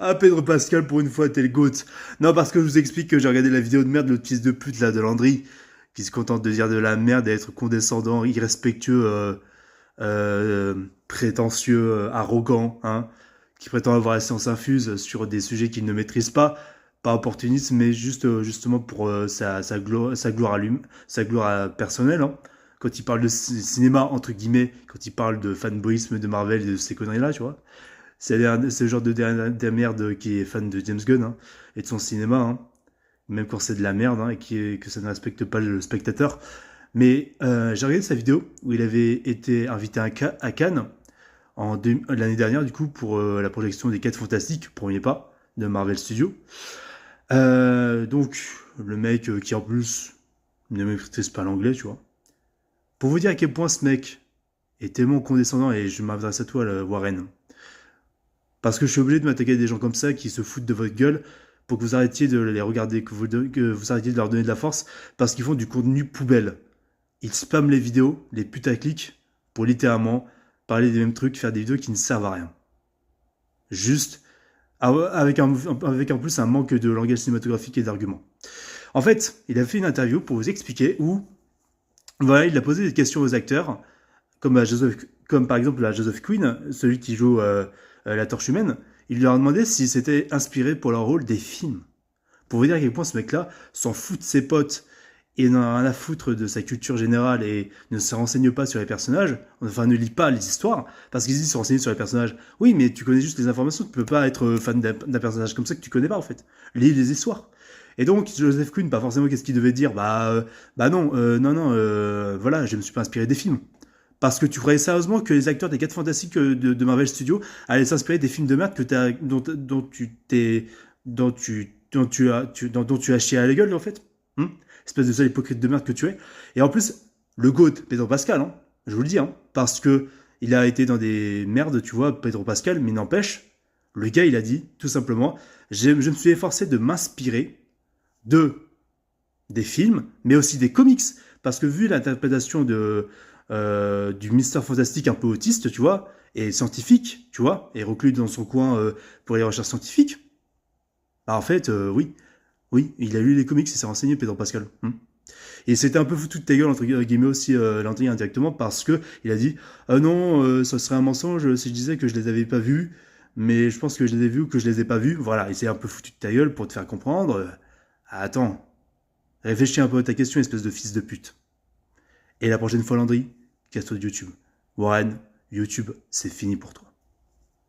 Ah, Pedro Pascal, pour une fois, t'es le GOAT. Non, parce que je vous explique que j'ai regardé la vidéo de merde de l'autre fils de pute, là, de Landry, qui se contente de dire de la merde, d'être condescendant, irrespectueux, prétentieux, arrogant, hein, qui prétend avoir la science infuse sur des sujets qu'il ne maîtrise pas opportuniste, mais juste, justement pour sa gloire sa gloire personnelle, hein. Quand il parle de cinéma, entre guillemets, quand il parle de fanboyisme de Marvel et de ces conneries-là, tu vois. C'est le genre de merde qui est fan de James Gunn, hein, et de son cinéma, hein, même quand c'est de la merde, hein, que ça ne respecte pas le spectateur. Mais j'ai regardé sa vidéo où il avait été invité à Cannes l'année dernière, du coup, pour la projection des 4 Fantastiques, premier pas, de Marvel Studios. Donc, le mec qui en plus ne maîtrise pas l'anglais, tu vois. Pour vous dire à quel point ce mec est tellement condescendant, et je m'adresse à toi, Warren, parce que je suis obligé de m'attaquer à des gens comme ça qui se foutent de votre gueule pour que vous arrêtiez de les regarder, que vous arrêtiez de leur donner de la force, parce qu'ils font du contenu poubelle. Ils spamment les vidéos, les putaclics, pour littéralement parler des mêmes trucs, faire des vidéos qui ne servent à rien. Juste, avec en plus un manque de langage cinématographique et d'arguments. En fait, il a fait une interview pour vous expliquer où, voilà, il a posé des questions aux acteurs, comme par exemple à Joseph Quinn, celui qui joue la Torche Humaine. Il leur a demandé s'ils s'étaient inspirés pour leur rôle des films. Pour vous dire à quel point ce mec-là s'en fout de ses potes et n'en a rien à foutre de sa culture générale et ne se renseigne pas sur les personnages, enfin ne lit pas les histoires, parce qu'ils disent se renseigner sur les personnages. Oui, mais tu connais juste les informations, tu peux pas être fan d'un personnage comme ça que tu connais pas en fait. Lis les histoires. Et donc, Joseph Quinn, pas forcément qu'est-ce qu'il devait dire, bah non, non, voilà, je me suis pas inspiré des films. Parce que tu croyais sérieusement que les acteurs des 4 Fantastiques de Marvel Studios allaient s'inspirer des films de merde dont tu t'es, dont tu as chié à la gueule, en fait. Espèce de sale hypocrite de merde que tu es. Et en plus, le GOAT, Pedro Pascal, hein, je vous le dis, hein, parce que il a été dans des merdes, tu vois, Pedro Pascal, mais n'empêche, le gars, il a dit, tout simplement, je me suis efforcé de m'inspirer de des films, mais aussi des comics. Parce que vu l'interprétation du Mister Fantastique un peu autiste, tu vois, et scientifique, tu vois, et reclus dans son coin pour les recherches scientifiques, bah en fait, oui, il a lu les comics et s'est renseigné, Pedro Pascal. Et c'était un peu foutu de ta gueule, entre guillemets, aussi, Landry, indirectement, parce que il a dit non, ça serait un mensonge si je disais que je les avais pas vus, mais je pense que je les ai vus ou que je les ai pas vus. Voilà, et c'est un peu foutu de ta gueule pour te faire comprendre. Attends, réfléchis un peu à ta question, espèce de fils de pute. Et la prochaine fois, Landry, casse-toi de YouTube. Warren, YouTube, c'est fini pour toi.